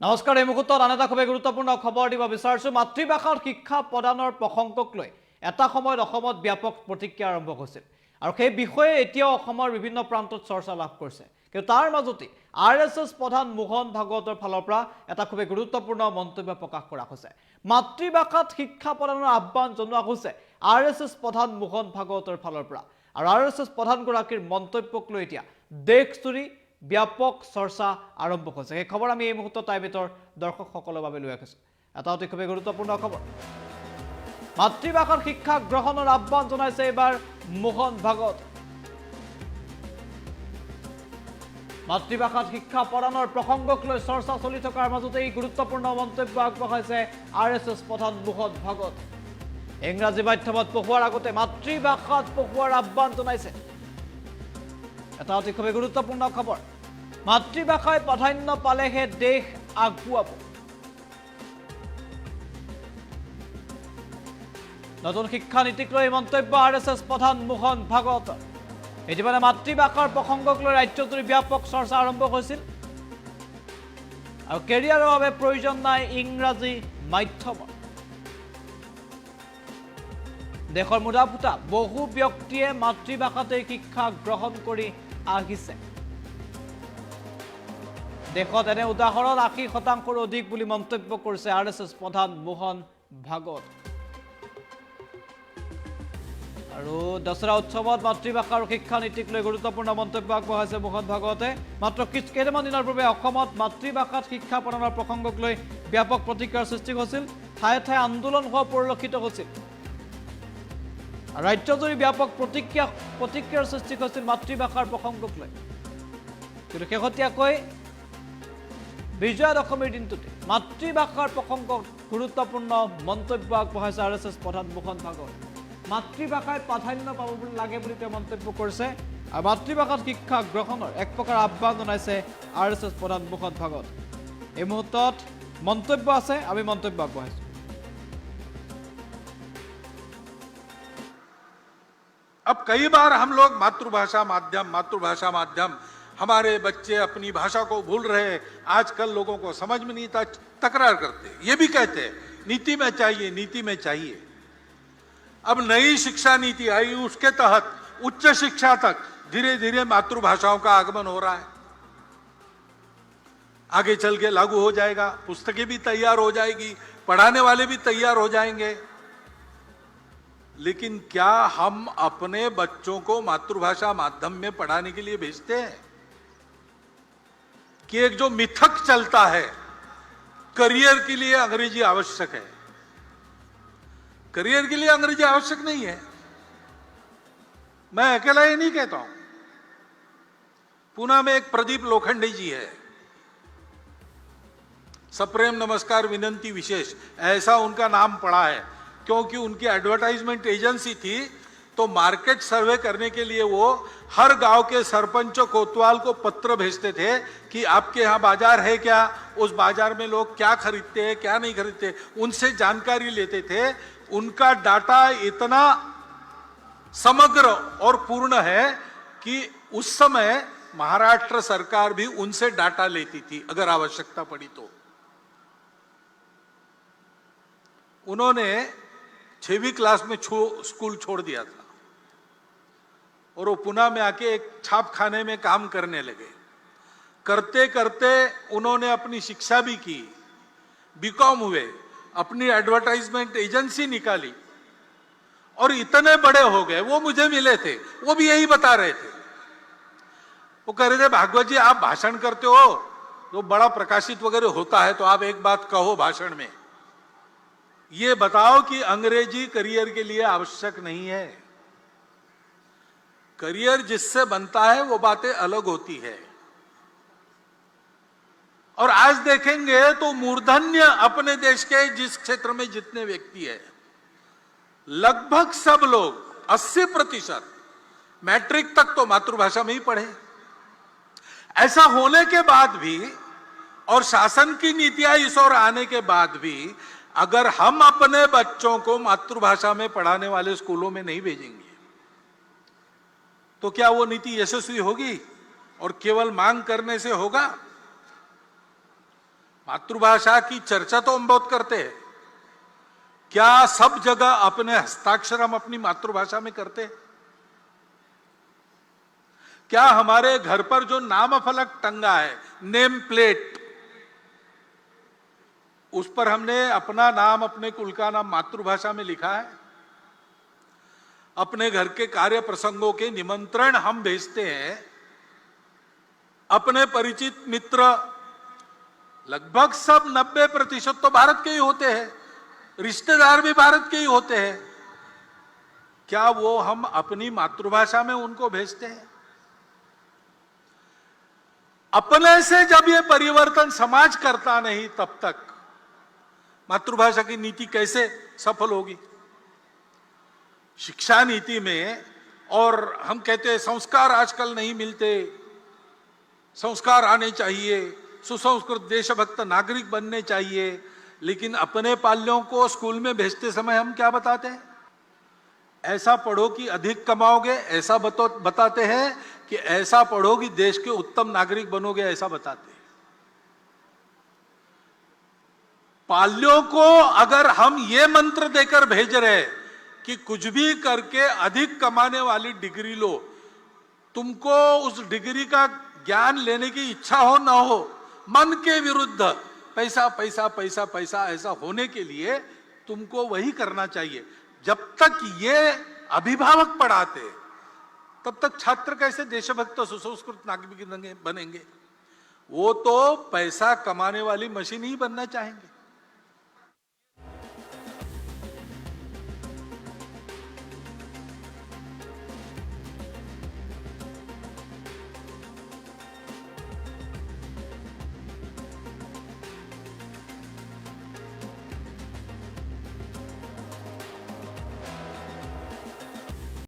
নমস্কাৰ এই মুহূৰ্তত আন এটা খুবেই গুৰুত্বপূৰ্ণ খবৰ দিব বিচাৰিছোঁ। মাতৃভাষাৰ শিক্ষা প্ৰদানৰ প্ৰসংগক লৈ এটা সময়ত অসমত ব্যাপক প্ৰতিক্ৰিয়া আৰম্ভ হৈছিল আৰু সেই বিষয়ে এতিয়াও অসমৰ বিভিন্ন প্ৰান্তত চৰ্চা লাভ কৰিছে। কিন্তু তাৰ মাজতে RSS প্ৰধান মোহন ভাগৱতৰ ফালৰ পৰা এটা খুবেই গুৰুত্বপূৰ্ণ মন্তব্য প্ৰকাশ কৰা হৈছে। মাতৃভাষাত শিক্ষা প্ৰদানৰ আহ্বান জনোৱা হৈছে RSS প্ৰধান মোহন ভাগৱতৰ ফালৰ পৰা আৰু RSS প্ৰধানগৰাকীৰ মন্তব্যক লৈ এতিয়া দেশজুৰি ব্যাপক চৰ্চা আৰম্ভ হৈছে। এই খবৰ আমি এই মুহূৰ্তত টাইমেটৰ দৰ্শকসকলৰ বাবে লৈ আহিছোঁ। এটা অতি খুবেই গুৰুত্বপূৰ্ণ খবৰ। মাতৃভাষাৰ শিক্ষা গ্ৰহণৰ আহ্বান জনাইছে এইবাৰ মোহন ভাগৱত। মাতৃভাষাত শিক্ষা প্ৰদানৰ প্ৰসংগক লৈ চৰ্চা চলি থকাৰ মাজতে এই গুৰুত্বপূৰ্ণ মন্তব্য আগবঢ়াইছে RSS প্ৰধান মোহন ভাগৱত। ইংৰাজী মাধ্যমত পঢ়োৱাৰ আগতে মাতৃভাষাত পঢ়োৱাৰ আহ্বান জনাইছে। এটা অতি খুবেই গুৰুত্বপূৰ্ণ খবৰ। মাতৃভাষাই প্ৰাধান্য পালেহে দেশ আগুৱাব। নতুন শিক্ষা নীতিক লৈ মন্তব্য RSS প্ৰধান মোহন ভাগৱতৰ। ইতিমধ্যে মাতৃভাষাৰ প্ৰসংগক লৈ ৰাজ্যজুৰি ব্যাপক চৰ্চা আৰম্ভ হৈছিল আৰু কেৰিয়াৰৰ বাবে প্ৰয়োজন নাই ইংৰাজী মাধ্যমৰ। দেশৰ মুধা ফুটা বহু ব্যক্তিয়ে মাতৃভাষাতে শিক্ষা গ্ৰহণ কৰি আহিছে। দেশত এনে উদাহৰণ ৮০% অধিক বুলি মন্তব্য কৰিছে RSS প্ৰধান মোহন ভাগৱত। আৰু দশৰা উৎসৱত মাতৃভাষা আৰু শিক্ষা নীতিক লৈ গুৰুত্বপূৰ্ণ মন্তব্য আগবঢ়াইছে মোহন ভাগৱতে। মাত্ৰ কেইটামান দিনৰ পূৰ্বে অসমত মাতৃভাষাত শিক্ষা প্ৰদানৰ প্ৰসংগক লৈ ব্যাপক প্ৰতিক্ৰিয়াৰ সৃষ্টি হৈছিল। ঠায়ে ঠায়ে আন্দোলন হোৱা পৰিলক্ষিত হৈছিল। ৰাজ্যজুৰি ব্যাপক প্ৰতিক্ৰিয়াৰ সৃষ্টি হৈছিল মাতৃভাষাৰ প্ৰসংগক লৈ। কিন্তু শেহতীয়াকৈ বিজয়া দশমীৰ দিনটোতে মাতৃভাষাৰ প্ৰসংগত গুৰুত্বপূৰ্ণ মন্তব্য আগবঢ়াইছে RSS প্ৰধান মোহন ভাগৱত। মাতৃভাষাই প্ৰাধান্য পাব লাগে বুলি তেওঁ মন্তব্য কৰিছে আৰু মাতৃভাষাত শিক্ষা গ্ৰহণৰ এক প্ৰকাৰ আহ্বান জনাইছে RSS প্ৰধান মোহন ভাগৱত। এই মুহূৰ্তত মন্তব্য আছে, আমি মন্তব্য আগবঢ়াইছোঁ। अब कई बार हम लोग मातृभाषा माध्यम हमारे बच्चे अपनी भाषा को भूल रहे हैं, आजकल लोगों को समझ में नहीं था, तकरार करते, ये भी कहते हैं नीति में चाहिए। अब नई शिक्षा नीति आई, उसके तहत उच्च शिक्षा तक धीरे धीरे मातृभाषाओं का आगमन हो रहा है। आगे चल के लागू हो जाएगा, पुस्तकें भी तैयार हो जाएगी, पढ़ाने वाले भी तैयार हो जाएंगे। लेकिन क्या हम अपने बच्चों को मातृभाषा माध्यम में पढ़ाने के लिए भेजते हैं? कि एक जो मिथक चलता है करियर के लिए अंग्रेजी आवश्यक है, करियर के लिए अंग्रेजी आवश्यक नहीं है। मैं अकेला ये नहीं कहता हूं। पुणे में एक प्रदीप लोखंडे जी है, सप्रेम नमस्कार विनंती विशेष, ऐसा उनका नाम पड़ा है क्योंकि उनकी एडवर्टाइजमेंट एजेंसी थी। तो मार्केट सर्वे करने के लिए वो हर गांव के सरपंच कोतवाल को पत्र भेजते थे कि आपके यहाँ बाजार है क्या, उस बाजार में लोग क्या खरीदते हैं क्या नहीं खरीदते, उनसे जानकारी लेते थे। उनका डाटा इतना समग्र और पूर्ण है कि उस समय महाराष्ट्र सरकार भी उनसे डाटा लेती थी अगर आवश्यकता पड़ी तो। उन्होंने 6वीं क्लास में स्कूल छोड़ दिया था और वो पुणे में आके एक छापखाने में काम करने लगे। करते करते उन्होंने अपनी शिक्षा भी की, बीकॉम हुए, अपनी एडवर्टाइजमेंट एजेंसी निकाली और इतने बड़े हो गए। वो मुझे मिले थे, वो भी यही बता रहे थे। वो कह रहे थे भागवत जी आप भाषण करते हो तो बड़ा प्रकाशित वगैरह होता है, तो आप एक बात कहो भाषण में, ये बताओ कि अंग्रेजी करियर के लिए आवश्यक नहीं है। करियर जिससे बनता है वो बातें अलग होती है। और आज देखेंगे तो मूर्धन्य अपने देश के जिस क्षेत्र में जितने व्यक्ति है, लगभग सब लोग 80% मैट्रिक तक तो मातृभाषा में ही पढ़े। ऐसा होने के बाद भी और शासन की नीतियां इस ओर आने के बाद भी अगर हम अपने बच्चों को मातृभाषा में पढ़ाने वाले स्कूलों में नहीं भेजेंगे तो क्या वो नीति यशस्वी होगी और केवल मांग करने से होगा? मातृभाषा की चर्चा तो हम बहुत करते हैं, क्या सब जगह अपने हस्ताक्षर हम अपनी मातृभाषा में करते हैं? क्या हमारे घर पर जो नाम फलक टंगा है, नेम प्लेट, उस पर हमने अपना नाम, अपने कुल का नाम मातृभाषा में लिखा है? अपने घर के कार्य प्रसंगों के निमंत्रण हम भेजते हैं, अपने परिचित मित्र लगभग सब 90% तो भारत के ही होते हैं, रिश्तेदार भी भारत के ही होते हैं, क्या वो हम अपनी मातृभाषा में उनको भेजते हैं? अपने से जब ये परिवर्तन समाज करता नहीं, तब तक मातृभाषा की नीति कैसे सफल होगी? शिक्षा नीति में, और हम कहते हैं संस्कार आजकल नहीं मिलते, संस्कार आने चाहिए, सुसंस्कृत देशभक्त नागरिक बनने चाहिए, लेकिन अपने पाल्यों को स्कूल में भेजते समय हम क्या बताते हैं? ऐसा पढ़ो कि अधिक कमाओगे, ऐसा बताते हैं कि ऐसा पढ़ो कि देश के उत्तम नागरिक बनोगे, ऐसा बताते हैं। पाल्यों को अगर हम ये मंत्र देकर भेज रहे हैं कि कुछ भी करके अधिक कमाने वाली डिग्री लो, तुमको उस डिग्री का ज्ञान लेने की इच्छा हो ना हो, मन के विरुद्ध पैसा पैसा पैसा पैसा ऐसा होने के लिए तुमको वही करना चाहिए, जब तक ये अभिभावक पढ़ाते तब तक छात्र कैसे देशभक्त सुसंस्कृत नागरिक बनेंगे? वो तो पैसा कमाने वाली मशीन ही बनना चाहेंगे।